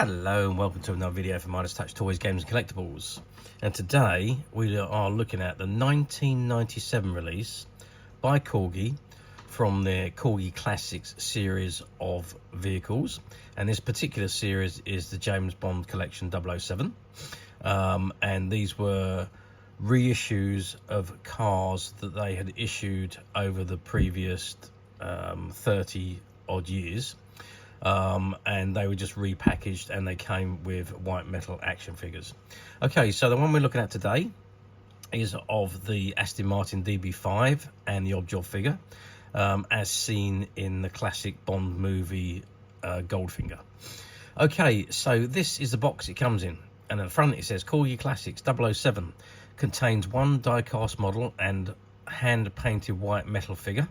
Hello and welcome to another video from Midas Touch Toys, Games and Collectibles. And today we are looking at the 1997 release by Corgi from their Corgi Classics series of vehicles. And this particular series is the James Bond Collection 007. And these were reissues of cars that they had issued over the previous 30 odd years. And they were just repackaged and they came with white metal action figures. Okay, so the one we're looking at today is of the Aston Martin DB5 and the Oddjob figure, as seen in the classic Bond movie Goldfinger. Okay, so this is the box it comes in, and at the front it says Corgi Classics 007, contains one die-cast model and hand-painted white metal figure.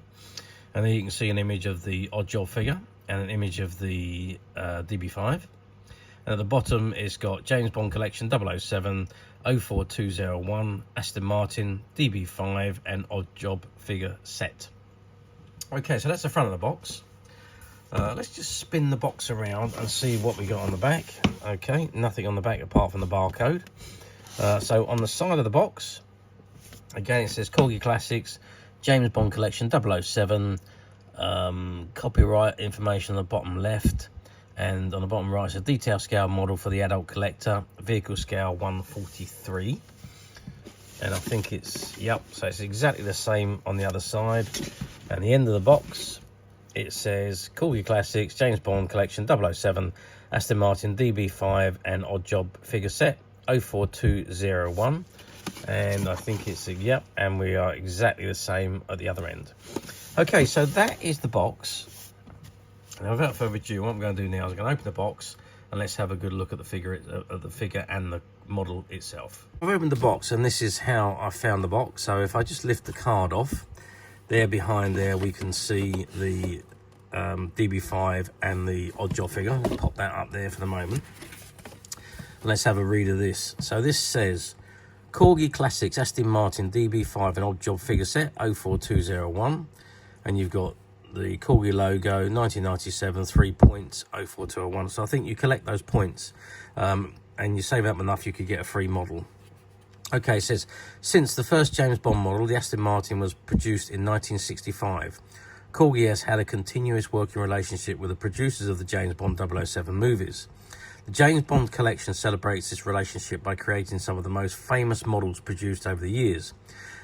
And then you can see an image of the Oddjob figure and an image of the DB5. And at the bottom it's got James Bond Collection 007, 04201, Aston Martin, DB5 and Oddjob figure set. Okay, so that's the front of the box. Let's just spin the box around and see what we got on the back. Okay, nothing on the back apart from the barcode. So on the side of the box, again it says Corgi Classics, James Bond Collection 007, copyright information on the bottom left, and on the bottom right is a detail scale model for the adult collector, vehicle scale 143. And I think it's, yep, so it's exactly the same on the other side. And the end of the box, it says Corgi Classics, James Bond Collection 007, Aston Martin DB5 and Oddjob figure set 04201. And I think it's a yep, and we are exactly the same at the other end. Okay, so that is the box. Now without further ado, what I'm going to do now is I'm going to open the box and let's have a good look at the figure and the model itself. I've opened the box and this is how I found the box. So if I just lift the card off, there behind there we can see the DB5 and the Oddjob figure. I'll pop that up there for the moment. Let's have a read of this. So this says Corgi Classics Aston Martin DB5 and Oddjob figure set 04201, and you've got the Corgi logo, 1997, 3 points, 04201. So I think you collect those points and you save up enough, you could get a free model. Okay, it says, since the first James Bond model, the Aston Martin, was produced in 1965, Corgi has had a continuous working relationship with the producers of the James Bond 007 movies. The James Bond collection celebrates this relationship by creating some of the most famous models produced over the years.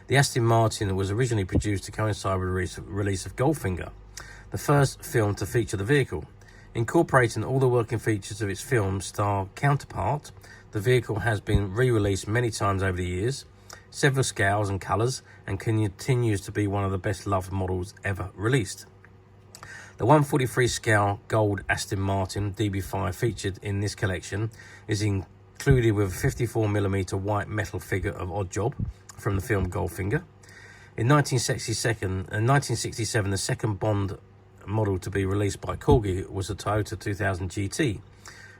The Aston Martin was originally produced to coincide with the release of Goldfinger, the first film to feature the vehicle. Incorporating all the working features of its film star counterpart, the vehicle has been re-released many times over the years, several scales and colours, and continues to be one of the best loved models ever released. The 143 scale gold Aston Martin DB5 featured in this collection is included with a 54mm white metal figure of Oddjob from the film Goldfinger. In 1967, the second Bond model to be released by Corgi was the Toyota 2000 GT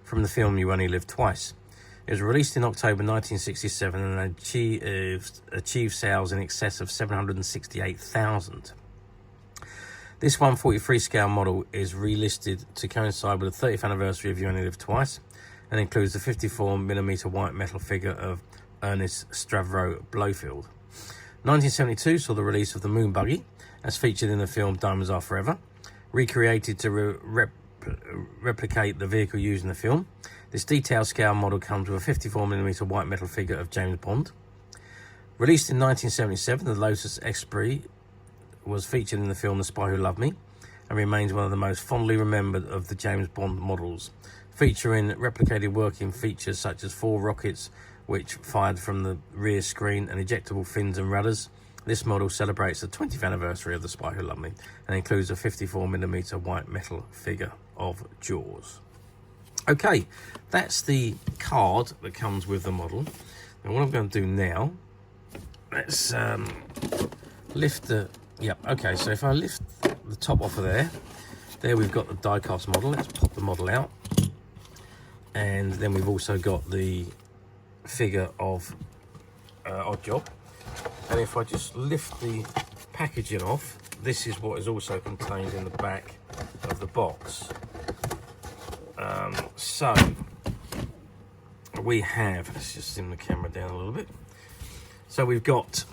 from the film You Only Live Twice. It was released in October 1967 and achieved sales in excess of 768,000. This 143 scale model is relisted to coincide with the 30th anniversary of You Only Live Twice and includes the 54mm white metal figure of Ernest Stavro Blofeld. 1972 saw the release of the Moon Buggy, as featured in the film Diamonds Are Forever, recreated to replicate the vehicle used in the film. This detail scale model comes with a 54mm white metal figure of James Bond. Released in 1977, the Lotus Esprit was featured in the film The Spy Who Loved Me and remains one of the most fondly remembered of the James Bond models, featuring replicated working features such as 4 rockets which fired from the rear screen and ejectable fins and rudders. This model celebrates the 20th anniversary of The Spy Who Loved Me and includes a 54mm white metal figure of Jaws. Okay, that's the card that comes with the model. And what I'm going to do now, let's lift the... Yep, okay, so if I lift the top off of there we've got the die-cast model. Let's pop the model out. And then we've also got the figure of Oddjob. And if I just lift the packaging off, this is what is also contained in the back of the box. So we have, let's just zoom the camera down a little bit. So we've got,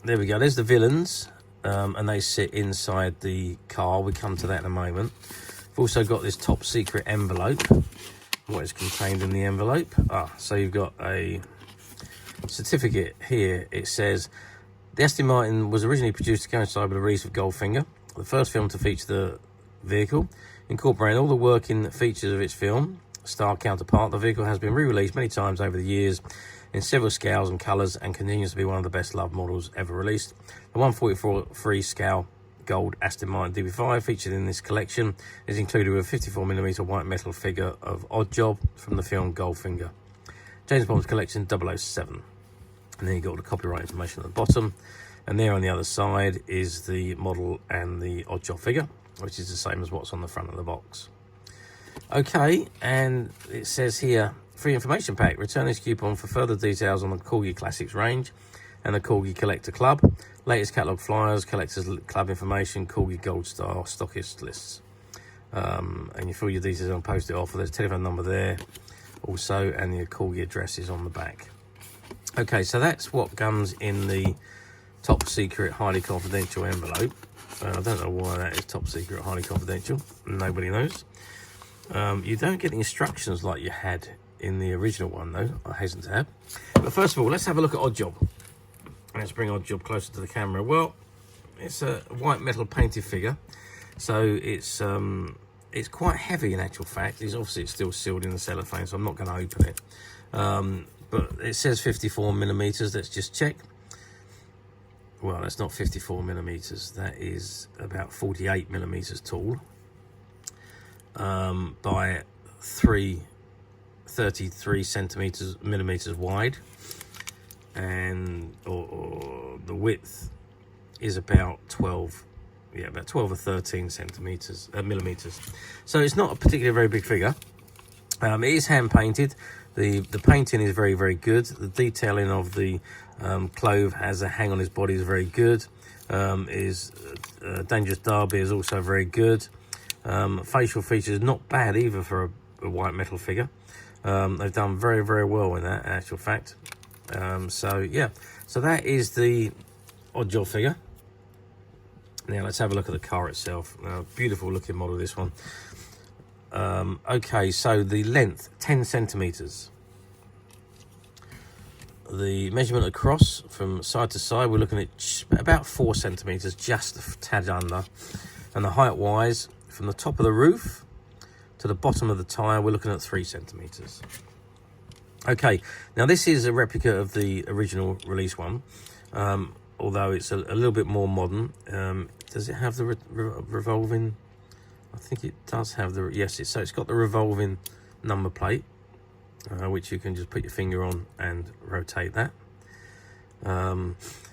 there we go, there's the villains, and they sit inside the car. We come to that in a moment. We've also got this top secret envelope. What is contained in the envelope? So you've got a certificate here. It says, the Aston Martin was originally produced to coincide with the release of Goldfinger, the first film to feature the vehicle. Incorporating all the working features of its film star counterpart, the vehicle has been re-released many times over the years in several scales and colours and continues to be one of the best loved models ever released. The 144 scale gold Aston Martin DB5 featured in this collection is included with a 54mm white metal figure of Oddjob from the film Goldfinger. James Bond's collection 007. And then you've got all the copyright information at the bottom. And there on the other side is the model and the Oddjob figure, which is the same as what's on the front of the box. Okay, and it says here, free information pack. Return this coupon for further details on the Corgi Classics range and the Corgi Collector Club. Latest catalogue flyers, Collectors Club information, Corgi Gold Star stockist lists. And you fill your details and post it off. There's a telephone number there also, and the Corgi address is on the back. Okay, so that's what comes in the top secret, highly confidential envelope. I don't know why that is top secret, highly confidential. Nobody knows. You don't get the instructions like you had in the original one, though. I hasten to add. But first of all, let's have a look at Oddjob. Let's bring Oddjob closer to the camera. Well, it's a white metal painted figure, so it's quite heavy in actual fact. It's still sealed in the cellophane, so I'm not going to open it. But it says 54mm. Let's just check. Well, that's not 54mm. That is about 48mm tall by 33 millimeters wide, and or the width is about 12 or 13 millimeters. So it's not a particularly very big figure. It is hand painted. The painting is very, very good. The detailing of the clove as a hang on his body is very good. Dangerous Derby is also very good. Facial features not bad either for a white metal figure. They've done very, very well in that, in actual fact. So yeah, so that is the Oddjob figure. Now let's have a look at the car itself. Beautiful looking model, this one. Okay, so the length 10 centimeters. The measurement across from side to side, we're looking at about 4 centimeters, just a tad under. And the height wise, from the top of the roof to the bottom of the tyre, we're looking at 3 centimeters. Okay, now this is a replica of the original release one, although it's a little bit more modern. Does it have the revolving? I think it does have the, yes, it's got the revolving number plate, which you can just put your finger on and rotate that.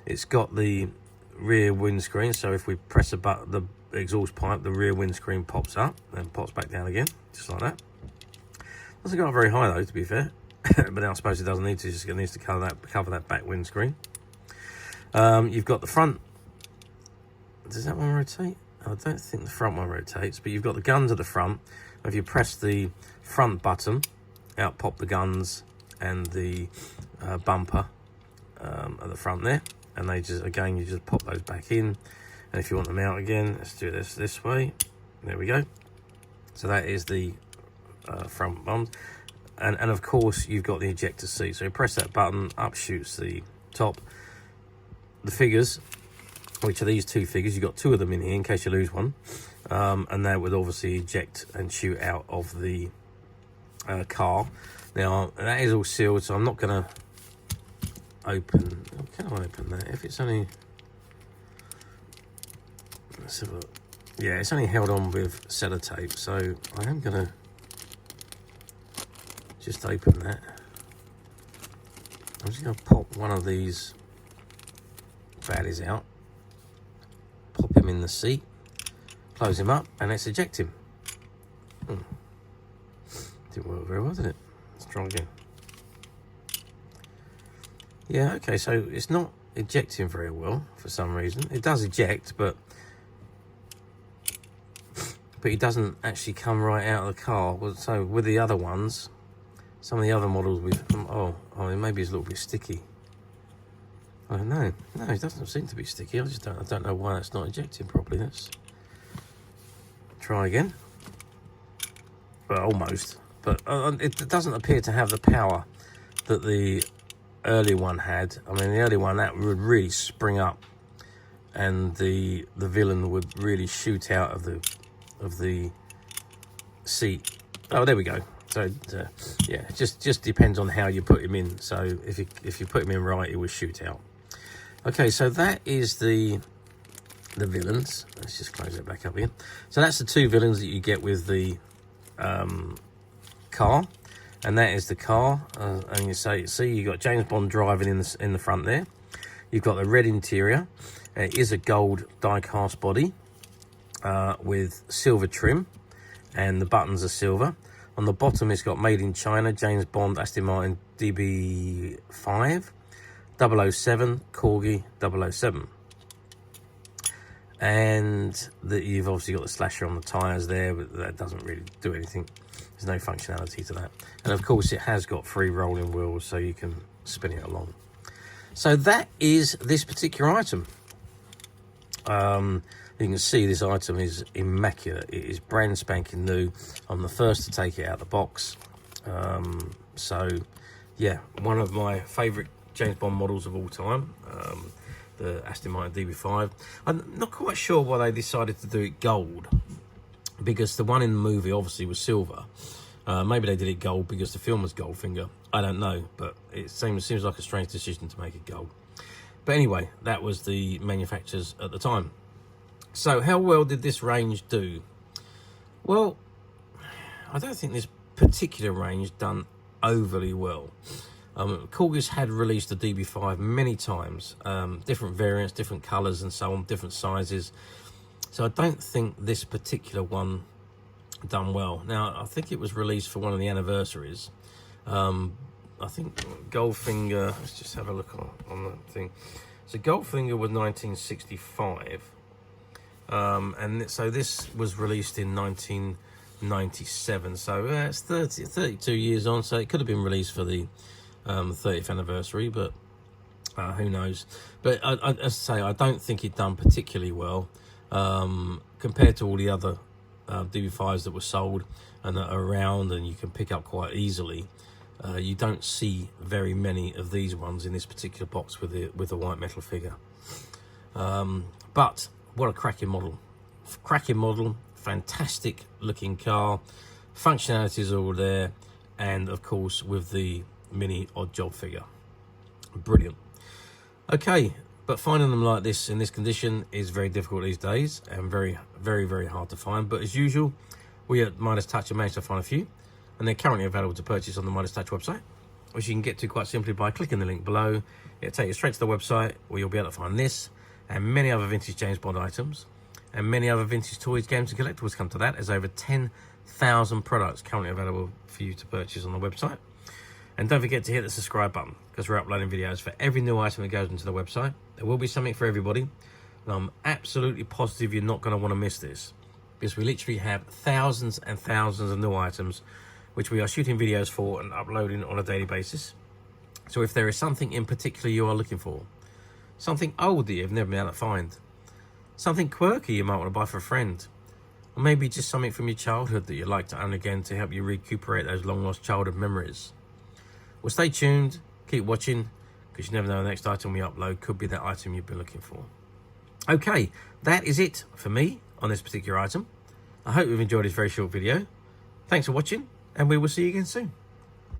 It's got the rear windscreen, so if we press a button, the exhaust pipe, the rear windscreen pops up and pops back down again, just like that. Doesn't go up very high though, to be fair, but then I suppose it doesn't need to, it needs to cover that back windscreen. You've got the front. Does that one rotate? I don't think the front one rotates, but you've got the guns at the front. If you press the front button, out pop the guns and the bumper at the front there, and they just, again, you just pop those back in. And if you want them out again, let's do this way. There we go. So that is the front bump, and of course you've got the ejector seat. So you press that button, up shoots the top. The figures, which are these two figures, you've got 2 of them in here in case you lose one, and that would obviously eject and shoot out of the car. Now that is all sealed, so I'm not going to open. Can I open that? If it's only, let's have a look. Yeah, it's only held on with sellotape, so I am going to just open that. I'm just going to pop one of these baddies out, pop him in the seat, close him up, and let's eject him. Didn't work very well, did it? Let's try again. Yeah, okay, so it's not ejecting very well for some reason. It does eject, but it doesn't actually come right out of the car. So with the other ones, Some of the other models with, oh, maybe it's a little bit sticky. Oh no, it doesn't seem to be sticky. I don't know why it's not ejecting properly. Let's try again. Well, almost, but it doesn't appear to have the power that the early one had. I mean, the early one, that would really spring up, and the villain would really shoot out of the seat. Oh, there we go. So yeah, it just depends on how you put him in. So if you put him in right, it will shoot out. Okay, so that is the villains. Let's just close it back up again. So that's the two villains that you get with the car, and that is the car. And you see you got James Bond driving in the front there. You've got the red interior. It is a gold die-cast body with silver trim, and the buttons are silver. On the bottom, it's got Made in China, James Bond, Aston Martin, DB5, 007, Corgi 007. And you've obviously got the slasher on the tyres there, but that doesn't really do anything. There's no functionality to that. And of course, it has got 3 rolling wheels, so you can spin it along. So that is this particular item. You can see this item is immaculate. It is brand spanking new. I'm the first to take it out of the box. So yeah, one of my favourite James Bond models of all time, the Aston Martin DB5. I'm not quite sure why they decided to do it gold, because the one in the movie obviously was silver. Maybe they did it gold because the film was Goldfinger. I don't know, but it seems like a strange decision to make it gold. But anyway, that was the manufacturers at the time. So how well did this range do? Well, I don't think this particular range done overly well. Corgis had released the DB5 many times, different variants, different colours and so on, different sizes. So I don't think this particular one done well. Now, I think it was released for one of the anniversaries. I think Goldfinger, let's just have a look on the thing. So Goldfinger was 1965. And so this was released in 1997. So it's 32 years on. So it could have been released for the 30th anniversary, but who knows. But as I say, I don't think it done particularly well compared to all the other DB5s that were sold and that are around and you can pick up quite easily. You don't see very many of these ones in this particular box with the white metal figure. But what a cracking model. Cracking model, fantastic looking car, functionalities are all there, and of course with the mini Oddjob figure. Brilliant. Okay, but finding them like this in this condition is very difficult these days and very, very, very hard to find. But as usual, we at Midas Touch have managed to find a few, and they're currently available to purchase on the Midas Touch website, which you can get to quite simply by clicking the link below. It'll take you straight to the website where you'll be able to find this and many other vintage James Bond items and many other vintage toys, games and collectibles. Come to that. There's over 10,000 products currently available for you to purchase on the website. And don't forget to hit the subscribe button, because we're uploading videos for every new item that goes into the website. There will be something for everybody, and I'm absolutely positive you're not going to want to miss this, because we literally have thousands and thousands of new items which we are shooting videos for and uploading on a daily basis. So if there is something in particular you are looking for, something old that you've never been able to find, something quirky you might want to buy for a friend, or maybe just something from your childhood that you'd like to own again to help you recuperate those long lost childhood memories. Well, stay tuned, keep watching, because you never know the next item we upload could be that item you've been looking for. Okay, that is it for me on this particular item. I hope you've enjoyed this very short video. Thanks for watching, and we will see you again soon.